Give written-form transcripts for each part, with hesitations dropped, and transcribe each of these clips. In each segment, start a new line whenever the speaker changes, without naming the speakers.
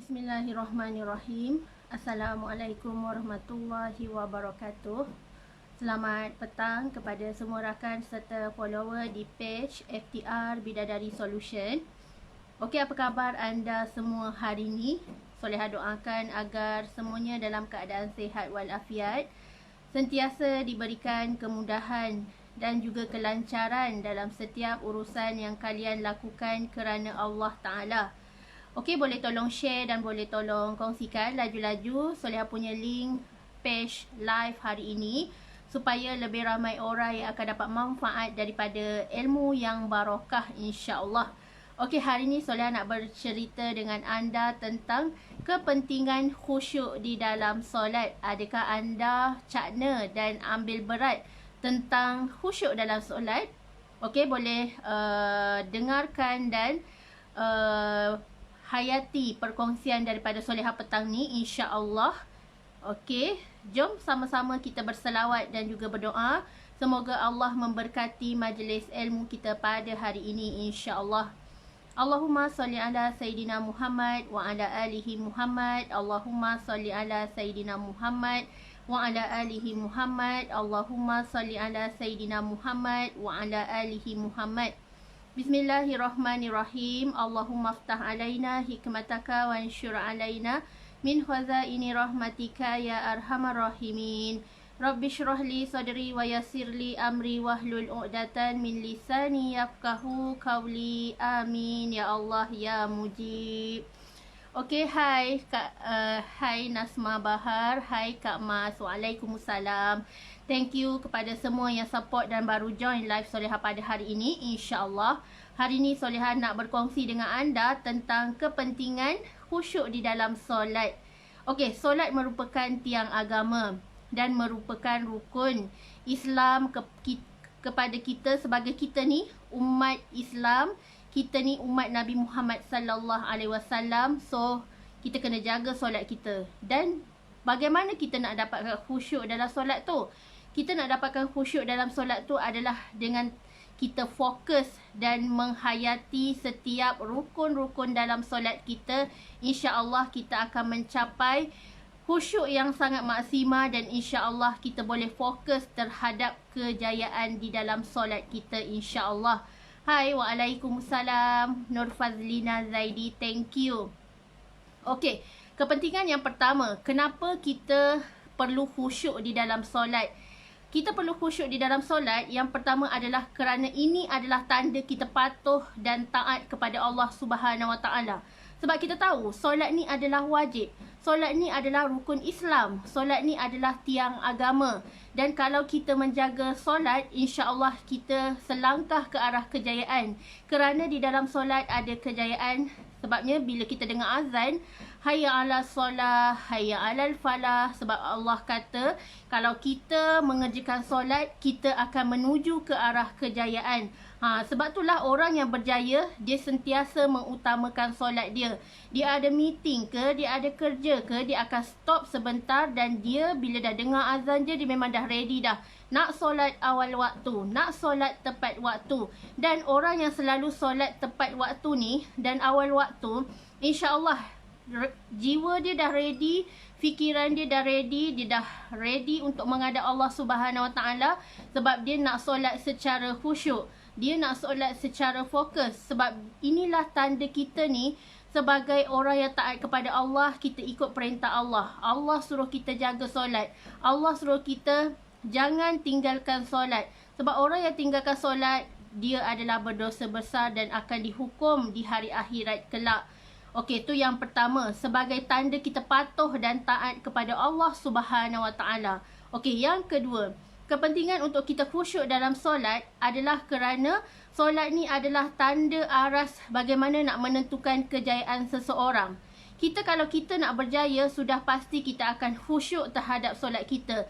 Bismillahirrahmanirrahim. Assalamualaikum warahmatullahi wabarakatuh. Selamat petang kepada semua rakan serta follower di page FTR Bidadari Solution. Okey, apa khabar anda semua hari ini? Soleha doakan agar semuanya dalam keadaan sihat walafiat, sentiasa diberikan kemudahan dan juga kelancaran dalam setiap urusan yang kalian lakukan kerana Allah Ta'ala. Okey, boleh tolong share dan boleh tolong kongsikan laju-laju Soleha punya link page live hari ini supaya lebih ramai orang yang akan dapat manfaat daripada ilmu yang barakah, insya-Allah. Okey, hari ini Soleha nak bercerita dengan anda tentang kepentingan khusyuk di dalam solat. Adakah anda cakna dan ambil berat tentang khusyuk dalam solat? Okey, boleh dengarkan dan hayati perkongsian daripada Soleha petang ni, insya-Allah. Okey, jom sama-sama kita berselawat dan juga berdoa. Semoga Allah memberkati majlis ilmu kita pada hari ini, insya-Allah. Allahumma salli ala Sayyidina Muhammad wa ala alihi Muhammad. Allahumma salli ala Sayyidina Muhammad wa ala alihi Muhammad. Allahumma salli ala Sayyidina Muhammad wa ala alihi Muhammad. Bismillahirrahmanirrahim. Allahumma aftah alaina hikmataka wa ansyur alaina min khazaini rahmatika ya arhamar rahimin. Rabbi shrah li sadri wa yassir li amri wahlul 'uqdatan min lisani yafqahu qawli. Amin ya Allah ya mujib. Okey, hai Kak, hai Nasma Bahar, hai Kak Mas, waalaikumsalam. Thank you kepada semua yang support dan baru join live Soleha pada hari ini, insya-Allah. Hari ini Soleha nak berkongsi dengan anda tentang kepentingan khusyuk di dalam solat. Okey, solat merupakan tiang agama dan merupakan rukun Islam kepada kita sebagai kita ni umat Islam. Kita ni umat Nabi Muhammad sallallahu alaihi wasallam. So, kita kena jaga solat kita. Dan bagaimana kita nak dapatkan khusyuk dalam solat tu? Kita nak dapatkan khusyuk dalam solat tu adalah dengan kita fokus dan menghayati setiap rukun-rukun dalam solat kita. InsyaAllah kita akan mencapai khusyuk yang sangat maksima dan insya-Allah kita boleh fokus terhadap kejayaan di dalam solat kita, insya-Allah. Hai, waalaikumsalam. Nur Fazlina Zaidi, thank you. Okey, kepentingan yang pertama, kenapa kita perlu khusyuk di dalam solat? Kita perlu khusyuk di dalam solat, yang pertama adalah kerana ini adalah tanda kita patuh dan taat kepada Allah Subhanahu Wa Taala. Sebab kita tahu solat ni adalah wajib. Solat ni adalah rukun Islam. Solat ni adalah tiang agama. Dan kalau kita menjaga solat, insya-Allah kita selangkah ke arah kejayaan. Kerana di dalam solat ada kejayaan. Sebabnya bila kita dengar azan, hayya 'alas solah, hayya 'alal falah. Sebab Allah kata, kalau kita mengerjakan solat, kita akan menuju ke arah kejayaan. Sebab itulah orang yang berjaya, dia sentiasa mengutamakan solat dia. Dia ada meeting ke, dia ada kerja ke, dia akan stop sebentar dan dia bila dah dengar azan dia memang dah ready dah. Nak solat awal waktu, nak solat tepat waktu. Dan orang yang selalu solat tepat waktu ni dan awal waktu, insya-Allah jiwa dia dah ready, fikiran dia dah ready untuk menghadap Allah Subhanahu Wa Taala sebab dia nak solat secara khusyuk. Dia nak solat secara fokus. Sebab inilah tanda kita ni sebagai orang yang taat kepada Allah, kita ikut perintah Allah. Allah suruh kita jaga solat. Allah suruh kita jangan tinggalkan solat. Sebab orang yang tinggalkan solat, dia adalah berdosa besar dan akan dihukum di hari akhirat kelak. Okey, itu yang pertama. Sebagai tanda kita patuh dan taat kepada Allah Subhanahu Wa Taala. Okey, yang kedua, kepentingan untuk kita khusyuk dalam solat adalah kerana solat ni adalah tanda aras bagaimana nak menentukan kejayaan seseorang. Kalau kita nak berjaya, sudah pasti kita akan khusyuk terhadap solat kita.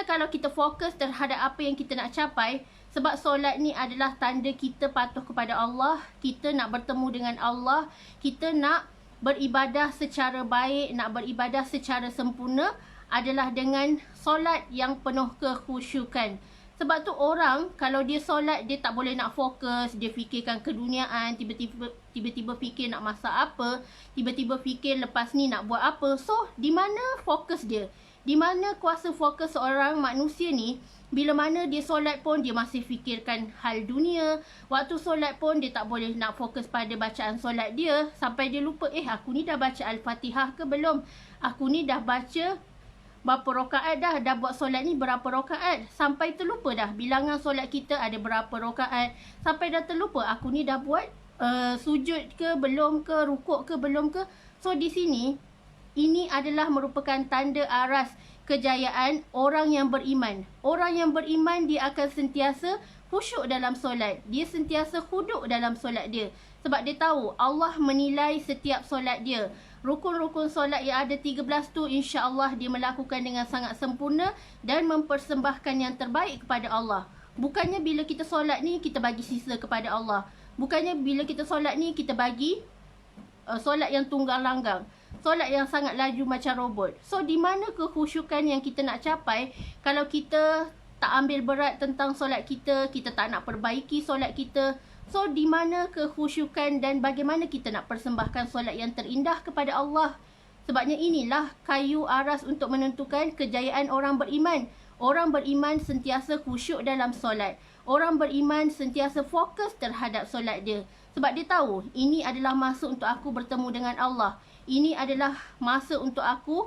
Kalau kita fokus terhadap apa yang kita nak capai, sebab solat ni adalah tanda kita patuh kepada Allah, kita nak bertemu dengan Allah, kita nak beribadah secara baik, nak beribadah secara sempurna adalah dengan solat yang penuh kekhusyukan. Sebab tu orang kalau dia solat, dia tak boleh nak fokus, dia fikirkan keduniaan, tiba-tiba fikir nak masak apa, tiba-tiba fikir lepas ni nak buat apa. So di mana fokus dia? Di mana kuasa fokus seorang manusia ni? Bila mana dia solat pun dia masih fikirkan hal dunia. Waktu solat pun dia tak boleh nak fokus pada bacaan solat dia, sampai dia lupa, aku ni dah baca Al-Fatihah ke belum? Aku ni dah baca berapa rakaat dah buat solat ni berapa rakaat? Sampai terlupa dah bilangan solat kita ada berapa rakaat. Sampai dah terlupa aku ni dah buat sujud ke belum ke, rukuk ke belum ke. So di sini ini adalah merupakan tanda aras kejayaan orang yang beriman. Orang yang beriman dia akan sentiasa khusyuk dalam solat. Dia sentiasa khuduk dalam solat dia. Sebab dia tahu Allah menilai setiap solat dia. Rukun-rukun solat yang ada 13 tu insya-Allah dia melakukan dengan sangat sempurna dan mempersembahkan yang terbaik kepada Allah. Bukannya bila kita solat ni kita bagi sisa kepada Allah. Bukannya bila kita solat ni kita bagi solat yang tunggang langgang. Solat yang sangat laju macam robot. So di mana kekhusyukan yang kita nak capai kalau kita tak ambil berat tentang solat kita, kita tak nak perbaiki solat kita. So di mana kekhusyukan dan bagaimana kita nak persembahkan solat yang terindah kepada Allah? Sebabnya inilah kayu aras untuk menentukan kejayaan orang beriman. Orang beriman sentiasa khusyuk dalam solat. Orang beriman sentiasa fokus terhadap solat dia. Sebab dia tahu ini adalah masa untuk aku bertemu dengan Allah. Ini adalah masa untuk aku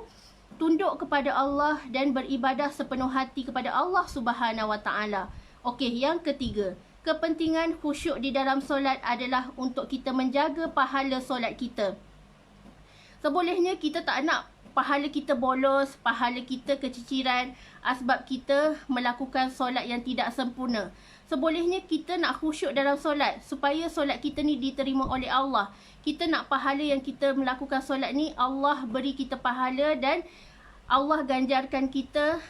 tunduk kepada Allah dan beribadah sepenuh hati kepada Allah Subhanahu Wa Taala. Okey, yang ketiga, kepentingan khusyuk di dalam solat adalah untuk kita menjaga pahala solat kita. Sebolehnya kita tak nak pahala kita bolos, pahala kita keciciran sebab kita melakukan solat yang tidak sempurna. Sebolehnya kita nak khusyuk dalam solat supaya solat kita ni diterima oleh Allah. Kita nak pahala yang kita melakukan solat ni Allah beri kita pahala dan Allah ganjarkan kita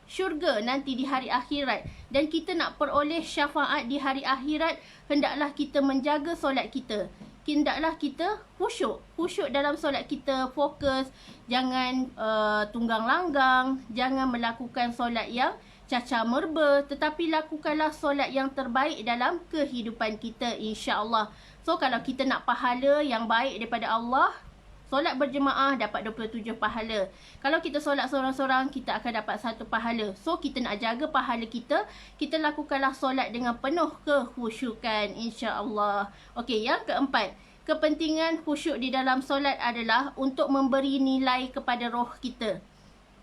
syurga nanti di hari akhirat. Dan kita nak peroleh syafaat di hari akhirat, hendaklah kita menjaga solat kita. Hendaklah kita khusyuk dalam solat kita, fokus, jangan tunggang langgang, jangan melakukan solat yang cacar merba, tetapi lakukanlah solat yang terbaik dalam kehidupan kita insya-Allah. So kalau kita nak pahala yang baik daripada Allah, solat berjemaah dapat 27 pahala. Kalau kita solat seorang-seorang, kita akan dapat 1 pahala. So kita nak jaga pahala kita, kita lakukanlah solat dengan penuh kekhusyukan insya-Allah. Okey, yang keempat, kepentingan khusyuk di dalam solat adalah untuk memberi nilai kepada roh kita.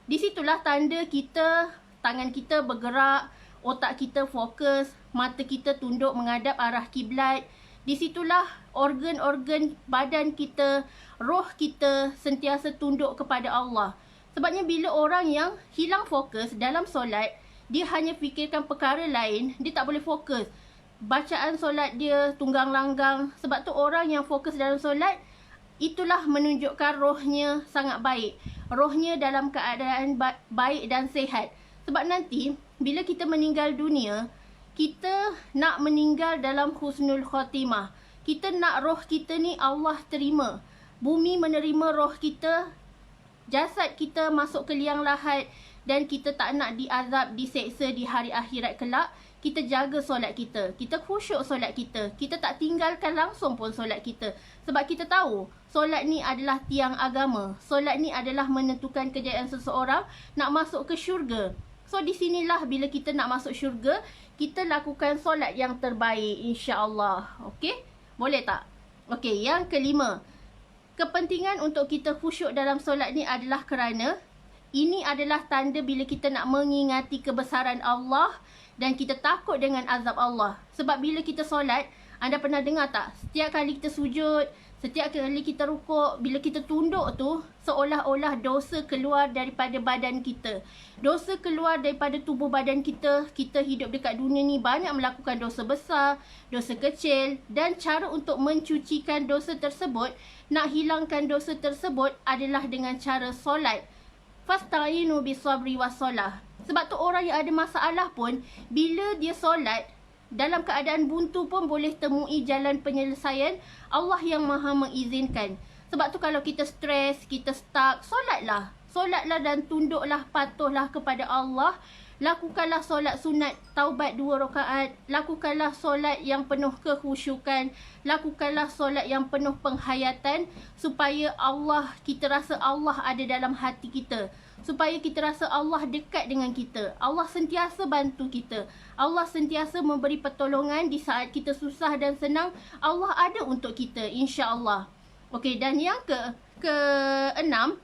Di situlah tanda kita, tangan kita bergerak, otak kita fokus, mata kita tunduk menghadap arah kiblat. Di situlah organ-organ badan kita, roh kita sentiasa tunduk kepada Allah. Sebabnya bila orang yang hilang fokus dalam solat, dia hanya fikirkan perkara lain, dia tak boleh fokus. Bacaan solat dia tunggang langgang. Sebab tu orang yang fokus dalam solat, itulah menunjukkan rohnya sangat baik. Rohnya dalam keadaan baik dan sihat. Sebab nanti bila kita meninggal dunia, kita nak meninggal dalam husnul khatimah. Kita nak roh kita ni Allah terima. Bumi menerima roh kita, jasad kita masuk ke liang lahat dan kita tak nak diazab, diseksa di hari akhirat kelak. Kita jaga solat kita. Kita khusyuk solat kita. Kita tak tinggalkan langsung pun solat kita. Sebab kita tahu solat ni adalah tiang agama. Solat ni adalah menentukan kejayaan seseorang nak masuk ke syurga. So di sinilah bila kita nak masuk syurga, kita lakukan solat yang terbaik insya-Allah. Okey? Boleh tak? Okey, yang kelima. Kepentingan untuk kita khusyuk dalam solat ni adalah kerana ini adalah tanda bila kita nak mengingati kebesaran Allah dan kita takut dengan azab Allah. Sebab bila kita solat, anda pernah dengar tak? Setiap kali kita sujud, setiap kali kita rukuk, bila kita tunduk tu, seolah-olah dosa keluar daripada badan kita. Dosa keluar daripada tubuh badan kita. Kita hidup dekat dunia ni banyak melakukan dosa besar, dosa kecil. Dan cara untuk mencucikan dosa tersebut, nak hilangkan dosa tersebut adalah dengan cara solat. Fasta'inu bisabri wassalah. Sebab tu orang yang ada masalah pun, bila dia solat, dalam keadaan buntu pun boleh temui jalan penyelesaian. Allah yang maha mengizinkan. Sebab tu kalau kita stres, kita stuck, solatlah. Solatlah dan tunduklah, patuhlah kepada Allah. Lakukanlah solat sunat taubat 2 rakaat. Lakukanlah solat yang penuh kekhusyukan. Lakukanlah solat yang penuh penghayatan, supaya kita rasa Allah ada dalam hati kita. Supaya kita rasa Allah dekat dengan kita. Allah sentiasa bantu kita. Allah sentiasa memberi pertolongan di saat kita susah dan senang. Allah ada untuk kita, insya-Allah. Okey, dan yang keenam,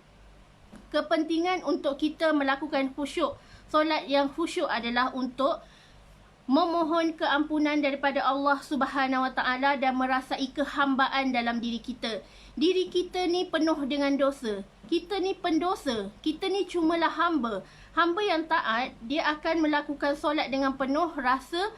kepentingan untuk kita melakukan khusyuk. Solat yang khusyuk adalah untuk memohon keampunan daripada Allah Subhanahu Wa Taala dan merasai kehambaan dalam diri kita. Diri kita ni penuh dengan dosa. Kita ni pendosa. Kita ni cumalah hamba. Hamba yang taat, dia akan melakukan solat dengan penuh rasa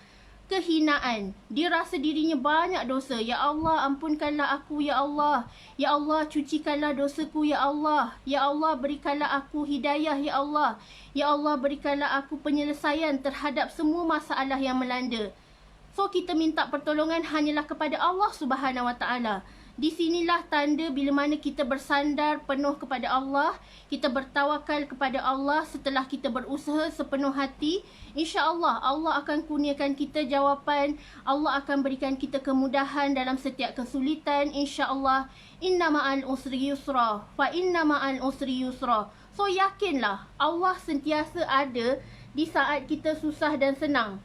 kehinaan. Dia rasa dirinya banyak dosa. Ya Allah, ampunkanlah aku, ya Allah. Ya Allah, cucikanlah dosaku, ya Allah. Ya Allah, berikanlah aku hidayah, ya Allah. Ya Allah, berikanlah aku penyelesaian terhadap semua masalah yang melanda. So, kita minta pertolongan hanyalah kepada Allah Subhanahu Wa Taala. Di sinilah tanda bila mana kita bersandar penuh kepada Allah, kita bertawakal kepada Allah setelah kita berusaha sepenuh hati. InsyaAllah Allah akan kurniakan kita jawapan. Allah akan berikan kita kemudahan dalam setiap kesulitan. InsyaAllah. Inna ma'al usri yusra. Fa inna ma'al usri yusra. So yakinlah Allah sentiasa ada di saat kita susah dan senang.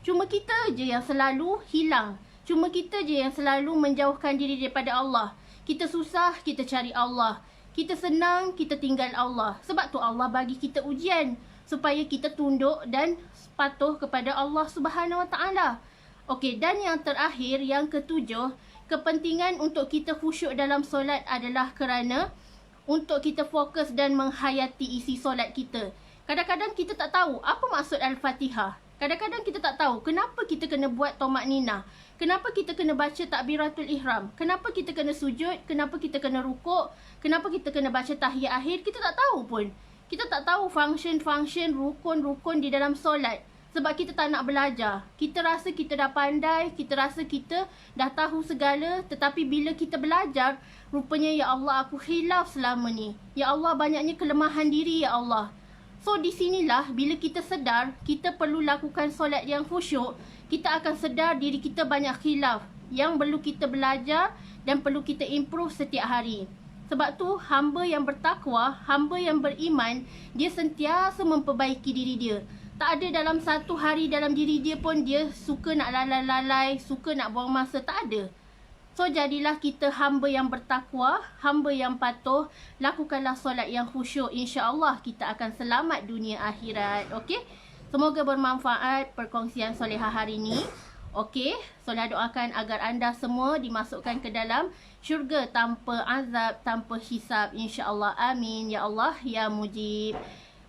Cuma kita je yang selalu hilang. Cuma kita je yang selalu menjauhkan diri daripada Allah. Kita susah, kita cari Allah. Kita senang, kita tinggal Allah. Sebab tu Allah bagi kita ujian. Supaya kita tunduk dan patuh kepada Allah Subhanahu Wa Taala. Okey, dan yang terakhir, yang ketujuh, kepentingan untuk kita khusyuk dalam solat adalah kerana untuk kita fokus dan menghayati isi solat kita. Kadang-kadang kita tak tahu apa maksud Al-Fatihah. Kadang-kadang kita tak tahu kenapa kita kena buat tomak ninah. Kenapa kita kena baca takbiratul ihram? Kenapa kita kena sujud? Kenapa kita kena rukuk? Kenapa kita kena baca tahiyat akhir? Kita tak tahu pun. Kita tak tahu function-function, rukun-rukun di dalam solat. Sebab kita tak nak belajar. Kita rasa kita dah pandai, kita rasa kita dah tahu segala. Tetapi bila kita belajar, rupanya ya Allah aku khilaf selama ni. Ya Allah banyaknya kelemahan diri ya Allah. So di sinilah bila kita sedar kita perlu lakukan solat yang khusyuk, kita akan sedar diri kita banyak khilaf yang perlu kita belajar dan perlu kita improve setiap hari. Sebab tu hamba yang bertakwa, hamba yang beriman, dia sentiasa memperbaiki diri dia. Tak ada dalam satu hari dalam diri dia pun dia suka nak lalai-lalai, suka nak buang masa, tak ada. So jadilah kita hamba yang bertakwa, hamba yang patuh, lakukanlah solat yang khusyuk. InsyaAllah kita akan selamat dunia akhirat. Okey? Semoga bermanfaat perkongsian solehah hari ini. Okey? Solehah doakan agar anda semua dimasukkan ke dalam syurga tanpa azab, tanpa hisab. InsyaAllah. Amin. Ya Allah, ya mujib.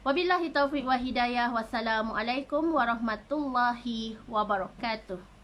Wabillahi taufiq wa hidayah. Wassalamualaikum warahmatullahi wabarakatuh.